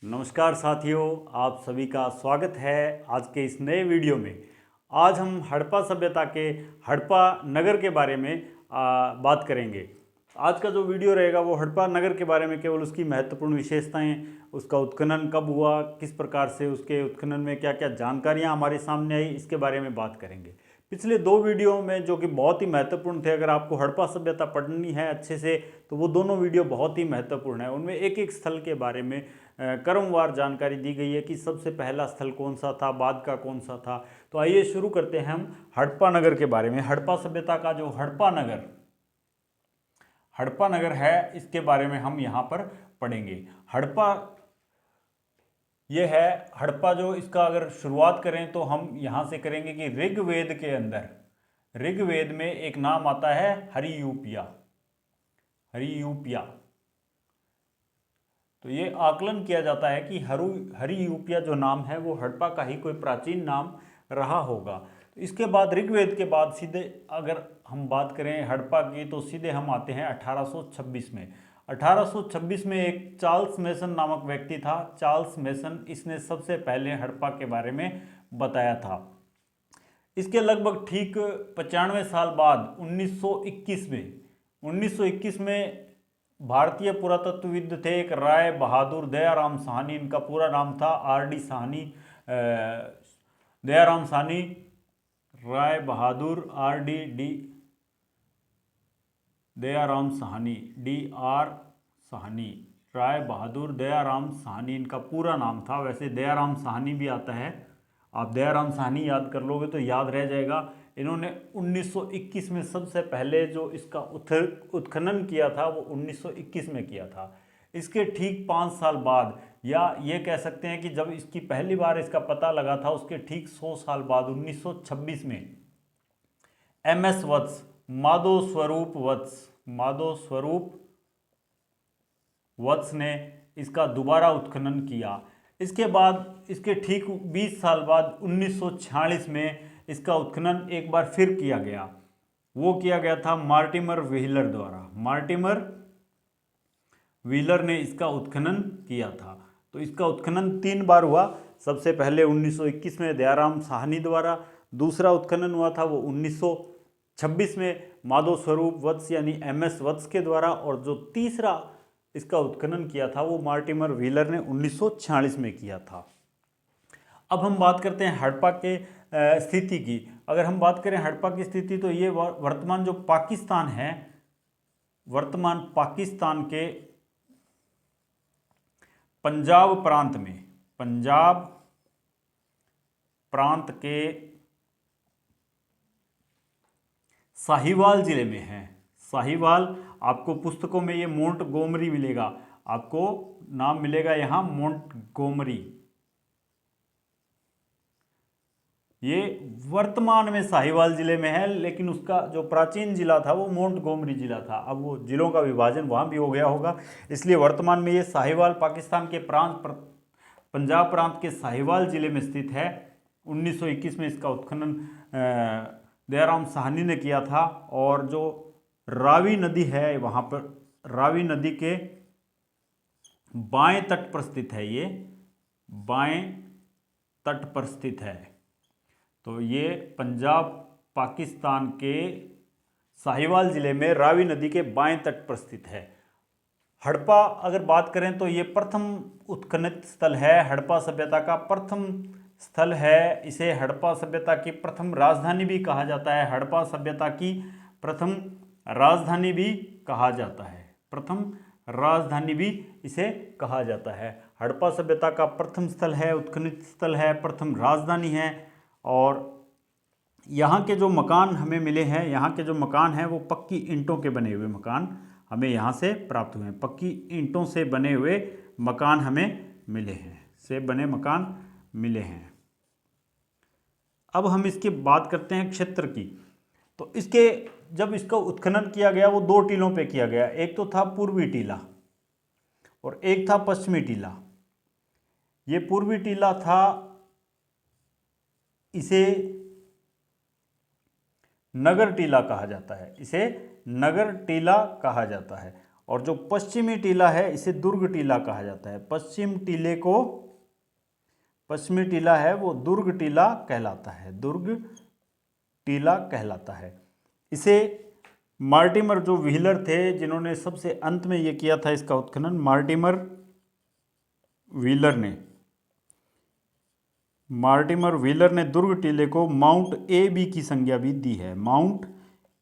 नमस्कार साथियों, आप सभी का स्वागत है आज के इस नए वीडियो में। आज हम हड़प्पा सभ्यता के हड़प्पा नगर के बारे में बात करेंगे। आज का जो वीडियो रहेगा वो हड़प्पा नगर के बारे में, केवल उसकी महत्वपूर्ण विशेषताएं, उसका उत्खनन कब हुआ, किस प्रकार से उसके उत्खनन में क्या क्या जानकारियां हमारे सामने आई, इसके बारे में बात करेंगे। पिछले दो वीडियो में जो कि बहुत ही महत्वपूर्ण थे, अगर आपको हड़प्पा सभ्यता पढ़नी है अच्छे से तो वो दोनों वीडियो बहुत ही महत्वपूर्ण है। उनमें एक एक स्थल के बारे में क्रमवार जानकारी दी गई है कि सबसे पहला स्थल कौन सा था, बाद का कौन सा था। तो आइए शुरू करते हैं हम हड़प्पा नगर के बारे में। हड़प्पा सभ्यता का जो हड़प्पा नगर है, इसके बारे में हम यहाँ पर पढ़ेंगे। हड़प्पा ये है हड़प्पा, जो इसका अगर शुरुआत करें तो हम यहाँ से करेंगे कि ऋग्वेद के अंदर, ऋग्वेद में एक नाम आता है हरियूपिया। तो ये आकलन किया जाता है कि हरियूपिया जो नाम है वो हड़प्पा का ही कोई प्राचीन नाम रहा होगा। तो इसके बाद ऋग्वेद के बाद सीधे अगर हम बात करें हड़प्पा की, तो सीधे हम आते हैं 1826 में। 1826 में एक चार्ल्स मेसन नामक व्यक्ति था। चार्ल्स मेसन, इसने सबसे पहले हड़प्पा के बारे में बताया था। इसके लगभग ठीक 95 साल बाद 1921 में भारतीय पुरातत्वविद थे एक राय बहादुर दयाराम साहनी, इनका पूरा नाम था आर.डी. साहनी, दयाराम साहनी, राय बहादुर दयाराम साहनी, D.R. साहनी, राय बहादुर दयाराम साहनी इनका पूरा नाम था। वैसे दयाराम साहनी भी आता है, आप दयाराम साहनी याद कर लोगे तो याद रह जाएगा। इन्होंने 1921 में सबसे पहले जो इसका उत्खनन किया था वो 1921 में किया था। इसके ठीक 5 साल बाद, या ये कह सकते हैं कि जब इसकी पहली बार इसका पता लगा था उसके ठीक 100 साल बाद 1926 में MS वत्स, माधो स्वरूप वत्स ने इसका दोबारा उत्खनन किया। इसके बाद इसके ठीक 20 साल बाद 1946 में इसका उत्खनन एक बार फिर किया गया। वो किया गया था मार्टिमर व्हीलर द्वारा। मार्टिमर व्हीलर ने इसका उत्खनन किया था। तो इसका उत्खनन 3 बार हुआ। सबसे पहले 1921 में दयाराम साहनी द्वारा, दूसरा उत्खनन हुआ था वो 1926 में माधो स्वरूप वत्स यानी MS वत्स के द्वारा, और जो तीसरा इसका उत्खनन किया था वो मार्टिमर व्हीलर ने 1946 में किया था। अब हम बात करते हैं हड़प्पा के स्थिति की। अगर हम बात करें हड़प्पा की स्थिति, तो ये वर्तमान जो पाकिस्तान है, वर्तमान पाकिस्तान के पंजाब प्रांत के साहिवाल जिले में है। साहिवाल, आपको पुस्तकों में ये मोंटगोमरी मिलेगा, आपको नाम मिलेगा यहाँ मोंटगोमरी। ये वर्तमान में साहिवाल जिले में है, लेकिन उसका जो प्राचीन जिला था वो मोंटगोमरी जिला था। अब वो जिलों का विभाजन वहाँ भी हो गया होगा, इसलिए वर्तमान में ये साहिवाल पाकिस्तान के पंजाब प्रांत के साहिवाल जिले में स्थित है। 1921 में इसका उत्खनन दयाराम साहनी ने किया था, और जो रावी नदी है वहाँ पर, रावी नदी के बाएं तट पर स्थित है, ये बाएं तट पर स्थित है। तो ये पंजाब पाकिस्तान के साहिवाल जिले में रावी नदी के बाएं तट पर स्थित है। हड़प्पा अगर बात करें तो ये प्रथम उत्खनित स्थल है, हड़प्पा सभ्यता का प्रथम स्थल है। इसे हड़प्पा सभ्यता की प्रथम राजधानी भी कहा जाता है। हड़प्पा सभ्यता की प्रथम राजधानी भी कहा जाता है, प्रथम राजधानी भी इसे कहा जाता है। हड़प्पा सभ्यता का प्रथम स्थल है, उत्खनित स्थल है, प्रथम राजधानी है। और यहाँ के जो मकान हमें मिले हैं, यहाँ के जो मकान हैं वो पक्की ईंटों के बने हुए मकान हमें यहाँ से प्राप्त हुए हैं। पक्की ईंटों से बने हुए मकान हमें मिले हैं, अब हम इसकी बात करते हैं क्षेत्र की। तो जब इसका उत्खनन किया गया वो 2 टीलों पे किया गया। एक तो था पूर्वी टीला और एक था पश्चिमी टीला। ये पूर्वी टीला था, इसे नगर टीला कहा जाता है, और जो पश्चिमी टीला है इसे दुर्ग टीला कहा जाता है। पश्चिमी टीला है वो दुर्ग टीला कहलाता है, दुर्ग टीला कहलाता है। इसे मार्टिमर जो व्हीलर थे जिन्होंने सबसे अंत में ये किया था इसका उत्खनन, मार्टिमर व्हीलर ने दुर्ग टीले को माउंट ए बी की संज्ञा भी दी है, माउंट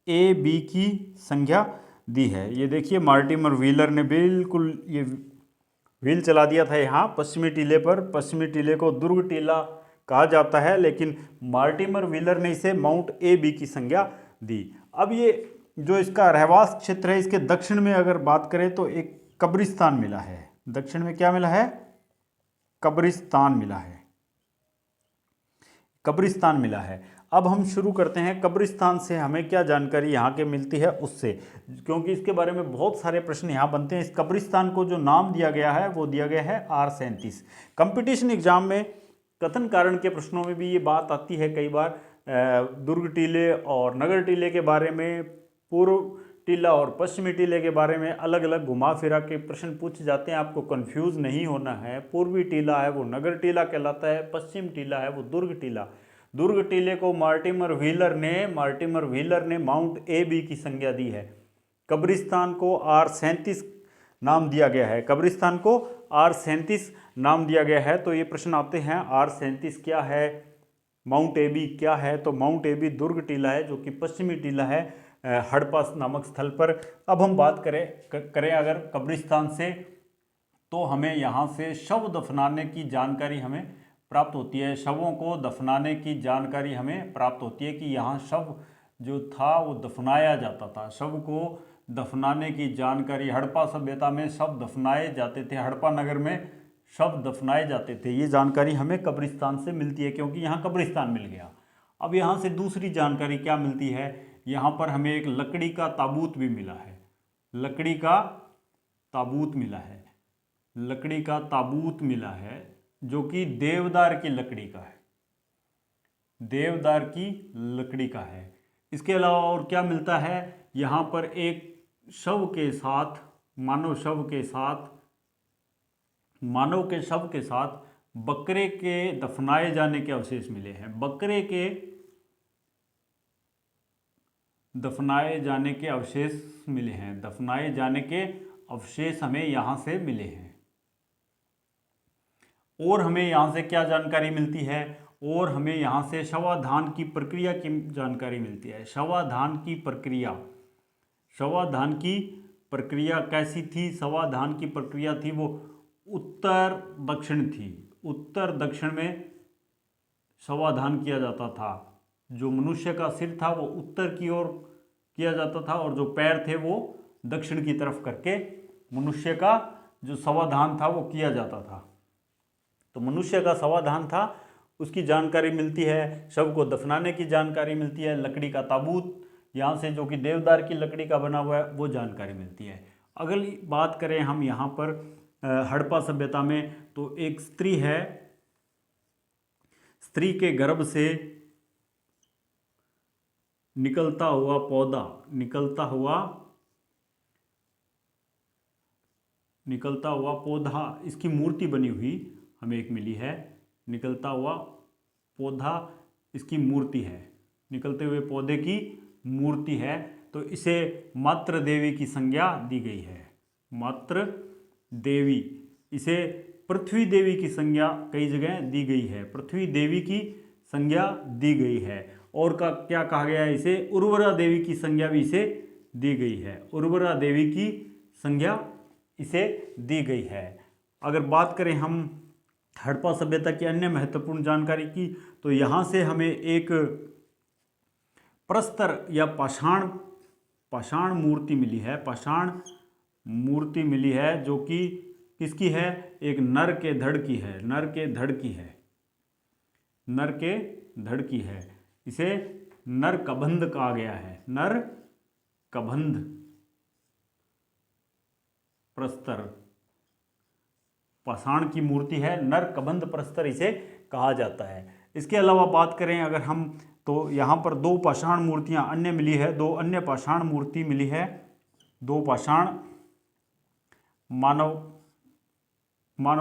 ए बी की संज्ञा दी है। ये देखिए मार्टिमर व्हीलर ने बिल्कुल ये व्हील चला दिया था यहाँ पश्चिमी टीले पर। पश्चिमी टीले को दुर्ग टीला कहा जाता है, लेकिन मार्टिमर व्हीलर ने इसे माउंट ए बी की संज्ञा दी। अब ये जो इसका रहवास क्षेत्र है, इसके दक्षिण में अगर बात करें तो एक कब्रिस्तान मिला है। दक्षिण में क्या मिला है? कब्रिस्तान मिला है, कब्रिस्तान मिला है। अब हम शुरू करते हैं कब्रिस्तान से हमें क्या जानकारी यहाँ के मिलती है उससे, क्योंकि इसके बारे में बहुत सारे प्रश्न यहाँ बनते हैं। इस कब्रिस्तान को जो नाम दिया गया है वो दिया गया है R37। कंपटीशन एग्जाम में कथन कारण के प्रश्नों में भी ये बात आती है कई बार, दुर्ग टीले और नगर टीले के बारे में, पूर्व टीला और पश्चिमी टीले के बारे में अलग अलग घुमा फिरा के प्रश्न पूछे जाते हैं। आपको कंफ्यूज नहीं होना है। पूर्वी टीला है वो नगर टीला कहलाता है, पश्चिम टीला है वो दुर्ग टीला। दुर्ग टीले को मार्टिमर व्हीलर ने माउंट ए बी की संज्ञा दी है। कब्रिस्तान को R37 नाम दिया गया है, कब्रिस्तान को R37 नाम दिया गया है। तो ये प्रश्न आते हैं R37 क्या है, माउंट ए बी क्या है? तो माउंट ए बी दुर्ग टीला है जो कि पश्चिमी टीला है हड़प्पा नामक स्थल पर। अब हम बात करें अगर कब्रिस्तान से, तो हमें यहाँ से शव दफनाने की जानकारी हमें प्राप्त होती है। शवों को दफनाने की जानकारी हमें प्राप्त होती है कि यहाँ शव जो था वो दफनाया जाता था। शव को दफनाने की जानकारी, हड़प्पा सभ्यता में शव दफनाए जाते थे, हड़प्पा नगर में शव दफनाए जाते थे, ये जानकारी हमें कब्रिस्तान से मिलती है क्योंकि यहाँ कब्रिस्तान मिल गया। अब यहाँ से दूसरी जानकारी क्या मिलती है, यहाँ पर हमें एक लकड़ी का ताबूत भी मिला है, लकड़ी का ताबूत मिला है, लकड़ी का ताबूत मिला है जो कि देवदार की लकड़ी का है, देवदार की लकड़ी का है। इसके अलावा और क्या मिलता है, यहाँ पर एक शव के साथ, मानव के शव के साथ बकरे के दफनाए जाने के अवशेष मिले हैं, बकरे के दफनाए जाने के अवशेष मिले हैं, दफनाए जाने के अवशेष हमें यहाँ से मिले हैं। और हमें यहाँ से क्या जानकारी मिलती है, और हमें यहाँ से शवाधान की प्रक्रिया की जानकारी मिलती है। शवाधान की प्रक्रिया कैसी थी? शवाधान की प्रक्रिया थी वो उत्तर दक्षिण थी, उत्तर दक्षिण में शवाधान किया जाता था। जो मनुष्य का सिर था वो उत्तर की ओर किया जाता था और जो पैर थे वो दक्षिण की तरफ करके मनुष्य का जो शवाधान था वो किया जाता था। तो मनुष्य का शवाधान था, उसकी जानकारी मिलती है। शव को दफनाने की जानकारी मिलती है। लकड़ी का ताबूत यहाँ से जो कि देवदार की लकड़ी का बना हुआ है वो जानकारी मिलती है। अगली बात करें हम यहाँ पर हड़प्पा सभ्यता में, तो एक स्त्री है, स्त्री के गर्भ से निकलता हुआ पौधा, इसकी मूर्ति बनी हुई हमें एक मिली है। निकलता हुआ पौधा इसकी मूर्ति है, निकलते हुए पौधे की मूर्ति है। तो इसे मातृ देवी की संज्ञा दी गई है, मातृ देवी। इसे पृथ्वी देवी की संज्ञा कई जगह दी गई है, पृथ्वी देवी की संज्ञा दी गई है। और का क्या कहा गया है, इसे उर्वरा देवी की संज्ञा भी इसे दी गई है, उर्वरा देवी की संज्ञा इसे दी गई है। अगर बात करें हम हड़प्पा सभ्यता की अन्य महत्वपूर्ण जानकारी की, तो यहाँ से हमें एक प्रस्तर या पाषाण मूर्ति मिली है, पाषाण मूर्ति मिली है जो कि किसकी है, एक नर के धड़ की है, नर के धड़ की है, नर के धड़ की है। इसे नर कबंध कहा गया है, नर कबंध प्रस्तर, पाषाण की मूर्ति है, नर कबंध प्रस्तर इसे कहा जाता है। इसके अलावा बात करें अगर हम, तो यहाँ पर दो पाषाण मूर्तियाँ अन्य मिली है, दो अन्य पाषाण मूर्ति मिली है, दो पाषाण मानव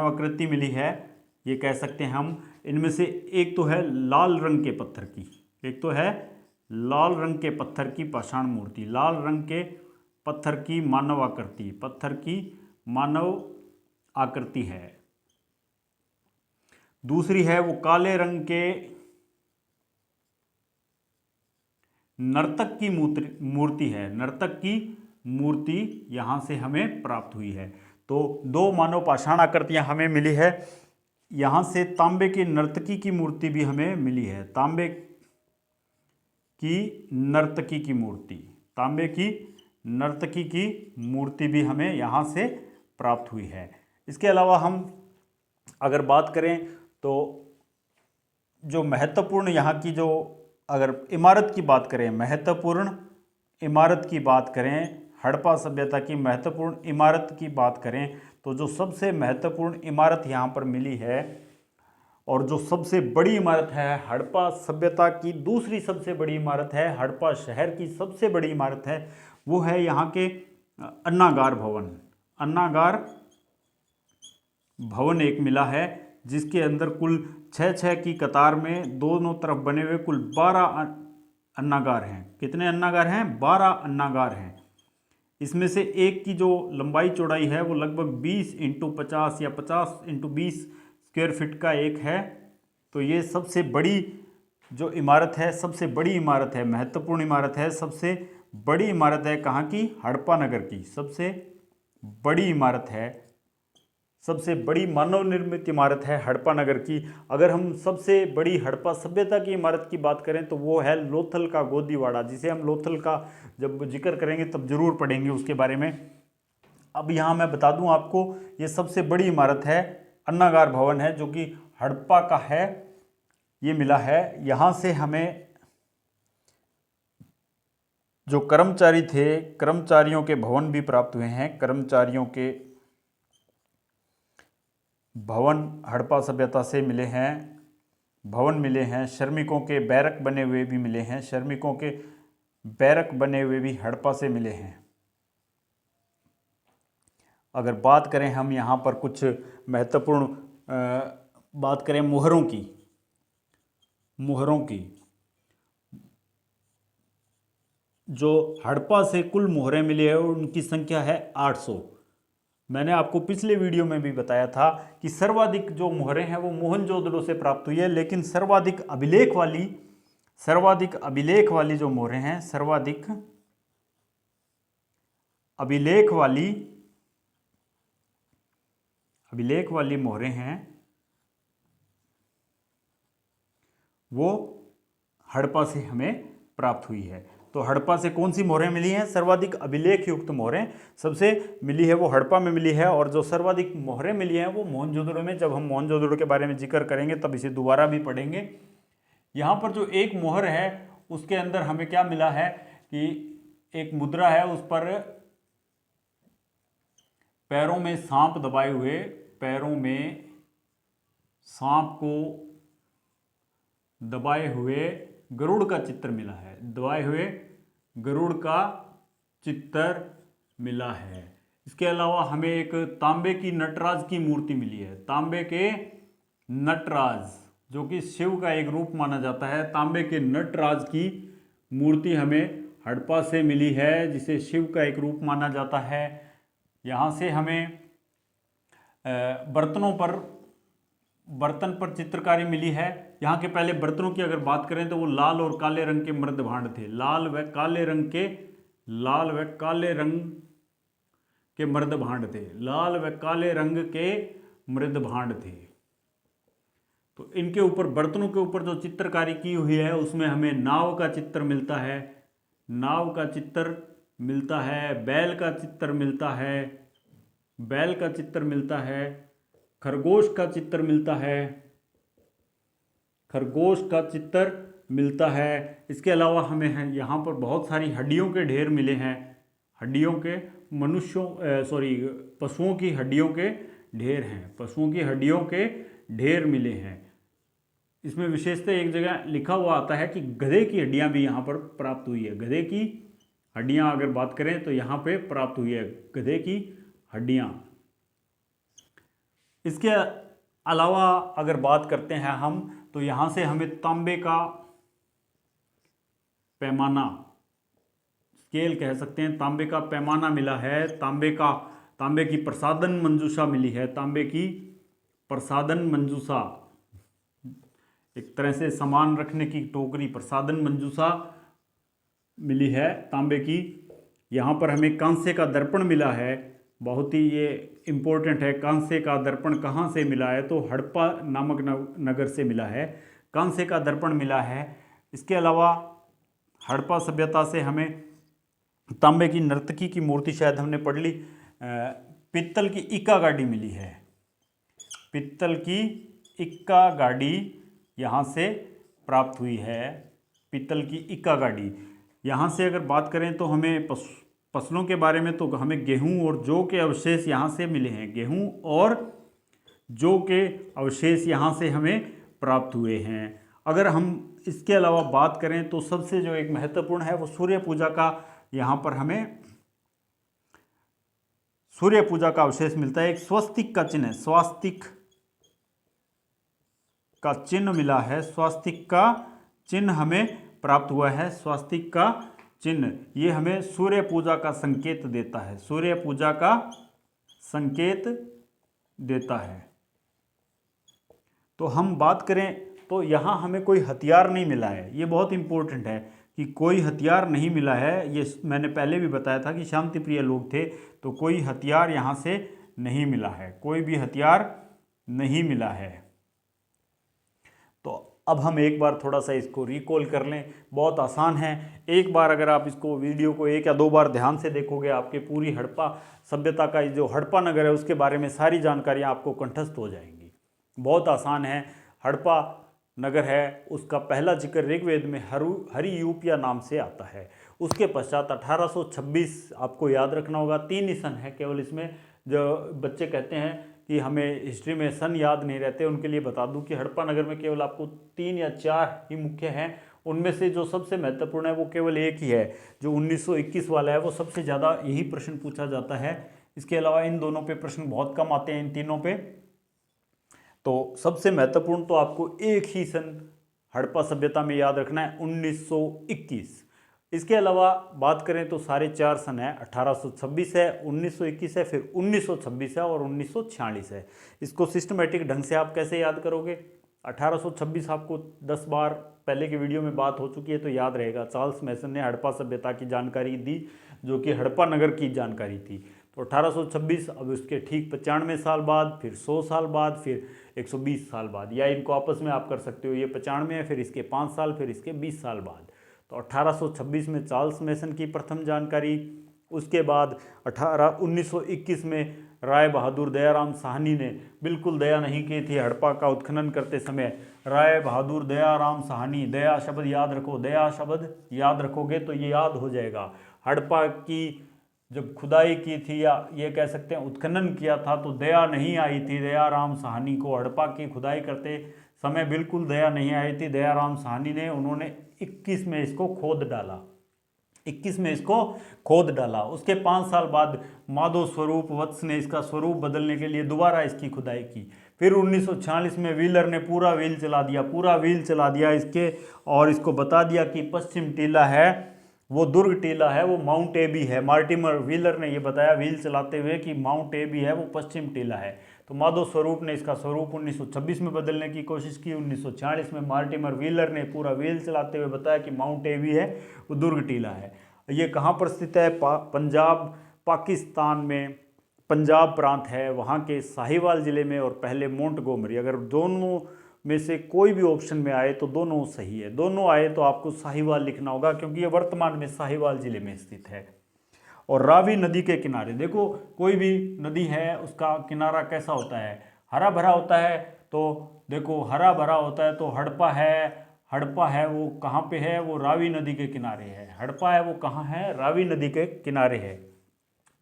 आकृति मिली है, ये कह सकते हैं हम। इनमें से एक तो है लाल रंग के पत्थर की, एक तो है लाल रंग के पत्थर की पाषाण मूर्ति, लाल रंग के पत्थर की मानव आकृति, पत्थर की मानव आकृति है। दूसरी है वो काले रंग के नर्तक की मूर्ति है, नर्तक की मूर्ति यहां से हमें प्राप्त हुई है। तो दो मानव पाषाण आकृतियां हमें मिली है। यहां से तांबे की नर्तकी की मूर्ति भी हमें मिली है, तांबे की नर्तकी की मूर्ति, तांबे की नर्तकी की मूर्ति भी हमें यहां से प्राप्त हुई है। इसके अलावा हम अगर बात करें तो जो महत्वपूर्ण यहाँ की जो अगर इमारत की बात करें, महत्वपूर्ण इमारत की बात करें, हड़प्पा सभ्यता की महत्वपूर्ण इमारत की बात करें, तो जो सबसे महत्वपूर्ण इमारत यहाँ पर मिली है और जो सबसे बड़ी इमारत है हड़प्पा सभ्यता की, दूसरी सबसे बड़ी इमारत है हड़प्पा शहर की सबसे बड़ी इमारत है, वो है यहाँ के अन्नागार भवन। अन्नागार भवन एक मिला है जिसके अंदर कुल 6 की कतार में दोनों तरफ बने हुए कुल 12 अन्नागार हैं। कितने अन्नागार हैं? 12 अन्नागार हैं। इसमें से एक की जो लंबाई चौड़ाई है वो लगभग 20x50 या 50x20 स्क्वायर फीट का एक है। तो ये सबसे बड़ी जो इमारत है, सबसे बड़ी इमारत है, महत्वपूर्ण इमारत है, सबसे बड़ी इमारत है कहाँ की? हड़प्पा नगर की सबसे बड़ी इमारत है, सबसे बड़ी मानव निर्मित इमारत है हड़प्पा नगर की। अगर हम सबसे बड़ी हड़प्पा सभ्यता की इमारत की बात करें तो वो है लोथल का गोदीवाड़ा, जिसे हम लोथल का जब जिक्र करेंगे तब जरूर पढ़ेंगे उसके बारे में। अब यहाँ मैं बता दूँ आपको, ये सबसे बड़ी इमारत है अन्नागार भवन है जो कि हड़प्पा का है, ये मिला है। यहाँ से हमें जो कर्मचारी थे, कर्मचारियों के भवन भी प्राप्त हुए हैं, कर्मचारियों के भवन हड़प्पा सभ्यता से मिले हैं, भवन मिले हैं। श्रमिकों के बैरक बने हुए भी मिले हैं, श्रमिकों के बैरक बने हुए भी हड़प्पा से मिले हैं। अगर बात करें हम यहाँ पर कुछ महत्वपूर्ण बात करें मोहरों की, मोहरों की जो हड़प्पा से कुल मोहरें मिली है उनकी संख्या है 800। मैंने आपको पिछले वीडियो में भी बताया था कि सर्वाधिक जो मोहरें हैं वो मोहनजोदड़ो से प्राप्त हुई है, लेकिन सर्वाधिक अभिलेख वाली जो मोहरें हैं, सर्वाधिक अभिलेख वाली मोहरें हैं वो हड़प्पा से हमें प्राप्त हुई है। तो हड़प्पा से कौन सी मोहरें मिली हैं? सर्वाधिक अभिलेख युक्त मोहरें सबसे मिली है वो हड़प्पा में मिली है, और जो सर्वाधिक मोहरें मिली हैं वो मोहनजोदड़ो में। जब हम मोहनजोदड़ो के बारे में जिक्र करेंगे तब इसे दोबारा भी पढ़ेंगे। यहाँ पर जो एक मोहर है उसके अंदर हमें क्या मिला है कि एक मुद्रा है, उस पर पैरों में सांप दबाए हुए, पैरों में सांप को दबाए हुए गरुड़ का चित्र मिला है, दबाए हुए गरुड़ का चित्र मिला है। इसके अलावा हमें एक तांबे की नटराज की मूर्ति मिली है, तांबे के नटराज, जो कि शिव का एक रूप माना जाता है। तांबे के नटराज की मूर्ति हमें हड़प्पा से मिली है, जिसे शिव का एक रूप माना जाता है। यहाँ से हमें बर्तन पर चित्रकारी मिली है। यहाँ के पहले बर्तनों की अगर बात करें तो वो लाल और काले रंग के मृद भांड थे, लाल व काले रंग के मृद भांड थे, लाल व काले रंग के मृद भांड थे। तो इनके ऊपर, बर्तनों के ऊपर जो चित्रकारी की हुई है उसमें हमें नाव का चित्र मिलता है, नाव का चित्र मिलता है, बैल का चित्र मिलता है, बैल का चित्र मिलता है, खरगोश का चित्र मिलता है, खरगोश का चित्र मिलता है। इसके अलावा हमें यहाँ पर बहुत सारी हड्डियों के ढेर मिले हैं, हड्डियों के पशुओं की हड्डियों के ढेर हैं, पशुओं की हड्डियों के ढेर मिले हैं। इसमें विशेषतः एक जगह लिखा हुआ आता है कि गधे की हड्डियां भी यहाँ पर प्राप्त हुई है, गधे की हड्डियां अगर बात करें तो यहाँ पे प्राप्त हुई है, गधे की हड्डियां। इसके अलावा अगर बात करते हैं हम, तो यहाँ से हमें तांबे का पैमाना, स्केल कह सकते हैं, तांबे का पैमाना मिला है, तांबे की प्रसादन मंजूषा मिली है, तांबे की प्रसादन मंजूषा, एक तरह से सामान रखने की टोकरी, प्रसादन मंजूषा मिली है तांबे की। यहाँ पर हमें कांसे का दर्पण मिला है, बहुत ही ये इम्पोर्टेंट है। कांसे का दर्पण कहाँ से मिला है, तो हड़प्पा नामक नगर से मिला है, कांसे का दर्पण मिला है। इसके अलावा हड़प्पा सभ्यता से हमें तांबे की नर्तकी की मूर्ति, शायद हमने पढ़ ली, पित्तल की इक्का गाड़ी मिली है, पित्तल की इक्का गाड़ी यहाँ से प्राप्त हुई है, पित्तल की इक्का गाड़ी। यहाँ से अगर बात करें तो हमें फसलों के बारे में, तो हमें गेहूं और जौ के अवशेष यहाँ से मिले हैं, गेहूं और जौ के अवशेष यहाँ से हमें प्राप्त हुए हैं। अगर हम इसके अलावा बात करें तो सबसे जो एक महत्वपूर्ण है वो सूर्य पूजा का, यहाँ पर हमें सूर्य पूजा का अवशेष मिलता है। एक स्वस्तिक का चिन्ह, स्वास्तिक का चिन्ह मिला है, स्वास्तिक का चिन्ह हमें प्राप्त हुआ है, स्वास्तिक का चिन्ह, ये हमें सूर्य पूजा का संकेत देता है, सूर्य पूजा का संकेत देता है। तो हम बात करें तो यहाँ हमें कोई हथियार नहीं मिला है, ये बहुत इंपॉर्टेंट है कि कोई हथियार नहीं मिला है। ये मैंने पहले भी बताया था कि शांति प्रिय लोग थे, तो कोई हथियार यहाँ से नहीं मिला है, कोई भी हथियार नहीं मिला है। तो अब हम एक बार थोड़ा सा इसको रिकॉल कर लें, बहुत आसान है। एक बार अगर आप इसको वीडियो को 1 या 2 बार ध्यान से देखोगे, आपके पूरी हड़प्पा सभ्यता का जो हड़प्पा नगर है उसके बारे में सारी जानकारियाँ आपको कंठस्थ हो जाएंगी। बहुत आसान है। हड़प्पा नगर है, उसका पहला जिक्र ऋग्वेद में हरियूपिया नाम से आता है। उसके पश्चात 1826, आपको याद रखना होगा, 3 ही सन है केवल इसमें। जो बच्चे कहते हैं कि हमें हिस्ट्री में सन याद नहीं रहते, उनके लिए बता दूं कि हड़प्पा नगर में केवल आपको 3 या 4 ही मुख्य हैं। उनमें से जो सबसे महत्वपूर्ण है वो केवल एक ही है, जो 1921 वाला है, वो सबसे ज़्यादा यही प्रश्न पूछा जाता है। इसके अलावा इन दोनों पे प्रश्न बहुत कम आते हैं, इन तीनों पे। तो सबसे महत्वपूर्ण तो आपको एक ही सन हड़प्पा सभ्यता में याद रखना है, 1921। इसके अलावा बात करें तो सारे 4 सन है, 1826 है, 1921 है, फिर 1926 है और 1946 है। इसको सिस्टमेटिक ढंग से आप कैसे याद करोगे? 1826 आपको 10 बार पहले की वीडियो में बात हो चुकी है, तो याद रहेगा। चार्ल्स मैसन ने हड़प्पा सभ्यता की जानकारी दी, जो कि हड़प्पा नगर की जानकारी थी। तो 1826, अब उसके ठीक 95 साल बाद, फिर 100 साल बाद, फिर 120 साल बाद, या इनको आपस में आप कर सकते हो, ये 95 है, फिर इसके 5 साल, फिर इसके 20 साल बाद। तो 1826 में चार्ल्स मैसन की प्रथम जानकारी। उसके बाद 1921 में राय बहादुर दयाराम साहनी ने बिल्कुल दया नहीं की थी हड़प्पा का उत्खनन करते समय। राय बहादुर दयाराम साहनी, दया शब्द याद रखो, दया शब्द याद रखोगे तो ये याद हो जाएगा। हड़प्पा की जब खुदाई की थी, या ये कह सकते हैं उत्खनन किया था, तो दया नहीं आई थी दयाराम साहनी को। हड़प्पा की खुदाई करते समय बिल्कुल दया नहीं आई थी दयाराम साहनी ने। उन्होंने 21 में इसको खोद डाला, 21 में इसको खोद डाला। उसके 5 साल बाद माधव स्वरूप वत्स ने इसका स्वरूप बदलने के लिए दोबारा इसकी खुदाई की। फिर 1946 में व्हीलर ने पूरा व्हील चला दिया इसके, और इसको बता दिया कि पश्चिम टीला है वो दुर्ग टीला है, वो माउंट एबी है। मार्टिमर व्हीलर ने ये बताया व्हील चलाते हुए कि माउंट एबी है, वो पश्चिम टीला है। तो माधव स्वरूप ने इसका स्वरूप 1926 में बदलने की कोशिश की। 1946 में मार्टिमर व्हीलर ने पूरा व्हील चलाते हुए बताया कि माउंट एबी है, वो दुर्ग टीला है। ये कहाँ पर स्थित है? पंजाब, पाकिस्तान में पंजाब प्रांत है, वहाँ के साहिवाल ज़िले में, और पहले मोंटगोमरी। अगर दोनों में से कोई भी ऑप्शन में आए तो दोनों सही है, दोनों आए तो आपको साहिवाल लिखना होगा, क्योंकि ये वर्तमान में साहिवाल ज़िले में स्थित है। और रावी नदी के किनारे, देखो कोई भी नदी है उसका किनारा कैसा होता है? हरा भरा होता है। तो देखो हरा भरा होता है, तो हड़प्पा है वो कहाँ पे है? वो रावी नदी के किनारे है। हड़प्पा है वो कहाँ है? रावी नदी के किनारे है।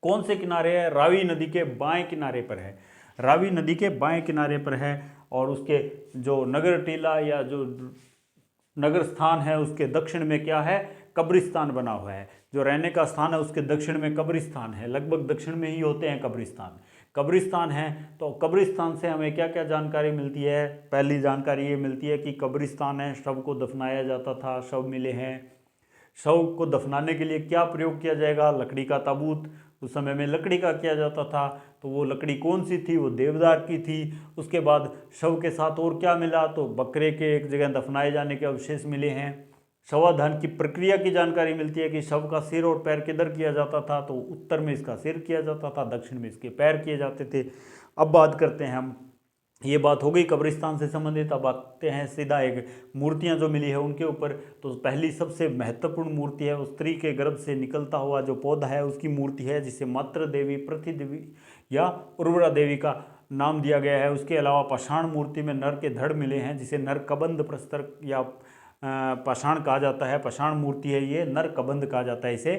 कौन से किनारे है? रावी नदी के बाएं किनारे पर है, रावी नदी के बाएं किनारे पर है। और उसके जो नगर टीला या जो नगर स्थान है उसके दक्षिण में क्या है? कब्रिस्तान बना हुआ है। जो रहने का स्थान है उसके दक्षिण में कब्रिस्तान है, लगभग दक्षिण में ही होते हैं कब्रिस्तान। कब्रिस्तान है, तो कब्रिस्तान से हमें क्या क्या जानकारी मिलती है? पहली जानकारी ये मिलती है कि कब्रिस्तान है, शव को दफनाया जाता था, शव मिले हैं। शव को दफनाने के लिए क्या प्रयोग किया जाएगा? लकड़ी का ताबूत, उस समय में लकड़ी का किया जाता था, तो वो लकड़ी कौन सी थी? वो देवदार की थी। उसके बाद शव के साथ और क्या मिला? तो बकरे के एक जगह दफनाए जाने के अवशेष मिले हैं। शवाधान की प्रक्रिया की जानकारी मिलती है कि शव का सिर और पैर किधर किया जाता था? तो उत्तर में इसका सिर किया जाता था, दक्षिण में इसके पैर किए जाते थे। अब बात करते हैं हम, ये बात हो गई कब्रिस्तान से संबंधित। अब आते हैं सीधा एक मूर्तियां जो मिली है उनके ऊपर। तो पहली सबसे महत्वपूर्ण मूर्ति है, उस स्त्री के गर्भ से निकलता हुआ जो पौधा है उसकी मूर्ति है, जिसे मातृ देवी, पृथ्वी देवी या उर्वरा देवी का नाम दिया गया है। उसके अलावा पाषाण मूर्ति में नर के धड़ मिले हैं, जिसे नर कबंध प्रस्तर या पाषाण कहा जाता है। पाषाण मूर्ति है ये, नर कबंध कहा जाता है इसे।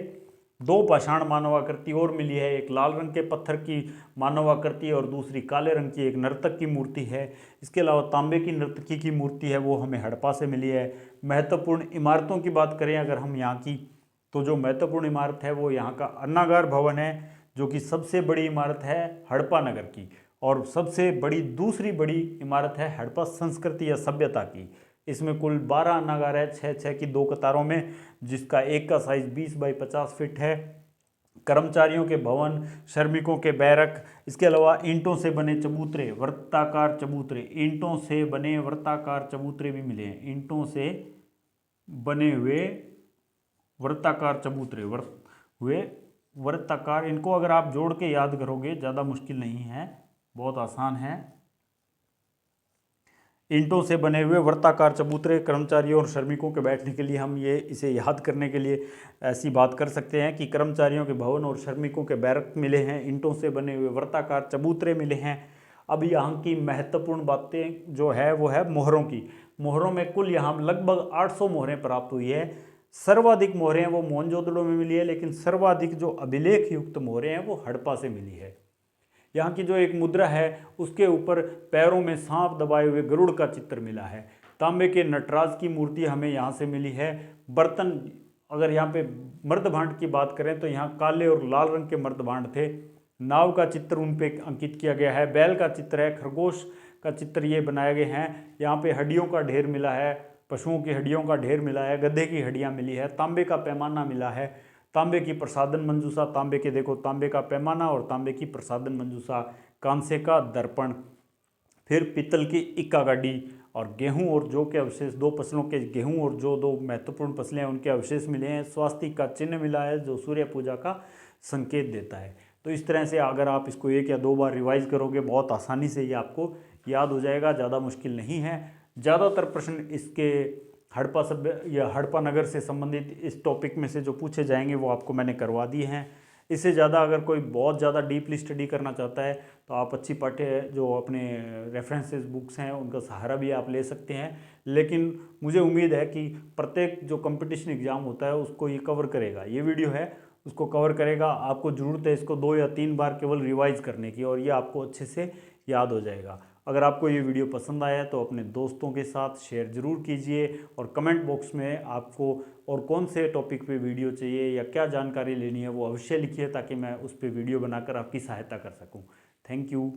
दो पाषाण मानवाकृति और मिली है, एक लाल रंग के पत्थर की मानवाकृति और दूसरी काले रंग की एक नर्तक की मूर्ति है। इसके अलावा तांबे की नर्तकी की मूर्ति है, वो हमें हड़प्पा से मिली है। महत्वपूर्ण इमारतों की बात करें अगर हम यहाँ की, तो जो महत्वपूर्ण इमारत है वो यहाँ का अन्नागार भवन है, जो कि सबसे बड़ी इमारत है हड़प्पा नगर की। और सबसे बड़ी दूसरी बड़ी इमारत है हड़प्पा संस्कृति या सभ्यता की। इसमें कुल 12 अन्नागार है, 6-6 की 2 कतारों में, जिसका एक का साइज 20 बाई 50 फीट है। कर्मचारियों के भवन, श्रमिकों के बैरक, इसके अलावा ईंटों से बने चबूतरे, वृत्ताकार चबूतरे, ईंटों से बने वृत्ताकार चबूतरे भी मिले हैं। ईंटों से बने हुए वृत्ताकार चबूतरे, वृत्ताकार, इनको अगर आप जोड़ के याद करोगे ज़्यादा मुश्किल नहीं है, बहुत आसान है। ईंटों से बने हुए वृत्ताकार चबूतरे, कर्मचारियों और श्रमिकों के बैठने के लिए हम इसे याद करने के लिए ऐसी बात कर सकते हैं कि कर्मचारियों के भवन और श्रमिकों के बैरक मिले हैं, ईंटों से बने हुए वृत्ताकार चबूतरे मिले हैं। अब यहाँ की महत्वपूर्ण बातें जो है वो है मोहरों की। मोहरों में कुल यहाँ लगभग 800 मोहरें प्राप्त हुई है। सर्वाधिक मोहरें वो मोहनजोदड़ो में मिली है, लेकिन सर्वाधिक जो अभिलेख युक्त मोहरें हैं वो हड़प्पा से मिली है। यहाँ की जो एक मुद्रा है उसके ऊपर पैरों में सांप दबाए हुए गरुड़ का चित्र मिला है। तांबे के नटराज की मूर्ति हमें यहाँ से मिली है। बर्तन, अगर यहाँ पे मर्द भांड की बात करें तो यहाँ काले और लाल रंग के मर्द भांड थे। नाव का चित्र उन पे अंकित किया गया है, बैल का चित्र है, खरगोश का चित्र ये बनाए गए हैं। यहाँ पे हड्डियों का ढेर मिला है, पशुओं की हड्डियों का ढेर मिला है, गधे की हड्डियाँ मिली है, तांबे का पैमाना मिला है, तांबे की प्रसादन मंजूषा, तांबे के देखो तांबे का पैमाना और तांबे की प्रसादन मंजूषा, कांसे का दर्पण, फिर पीतल की इक्का गाड़ी और गेहूं और जौ के अवशेष, 2 फसलों के गेहूं और जौ 2 महत्वपूर्ण फसलें हैं उनके अवशेष मिले हैं। स्वास्तिक का चिन्ह मिला है जो सूर्य पूजा का संकेत देता है। तो इस तरह से अगर आप इसको 1 या 2 बार रिवाइज करोगे बहुत आसानी से ये आपको याद हो जाएगा, ज़्यादा मुश्किल नहीं है। ज़्यादातर प्रश्न इसके हड़प्पा सभ्य या हड़प्पा नगर से संबंधित इस टॉपिक में से जो पूछे जाएंगे वो आपको मैंने करवा दिए हैं। इससे ज़्यादा अगर कोई बहुत ज़्यादा डीपली स्टडी करना चाहता है तो आप अच्छी पाठ्य जो अपने रेफरेंसेस बुक्स हैं उनका सहारा भी आप ले सकते हैं। लेकिन मुझे उम्मीद है कि प्रत्येक जो कंपटीशन एग्ज़ाम होता है उसको ये कवर करेगा, ये वीडियो है उसको कवर करेगा। आपको ज़रूरत है इसको 2 या 3 बार केवल रिवाइज करने की और ये आपको अच्छे से याद हो जाएगा। अगर आपको ये वीडियो पसंद आया तो अपने दोस्तों के साथ शेयर ज़रूर कीजिए और कमेंट बॉक्स में आपको और कौन से टॉपिक पे वीडियो चाहिए या क्या जानकारी लेनी है वो अवश्य लिखिए, ताकि मैं उस पर वीडियो बनाकर आपकी सहायता कर सकूं। Thank you.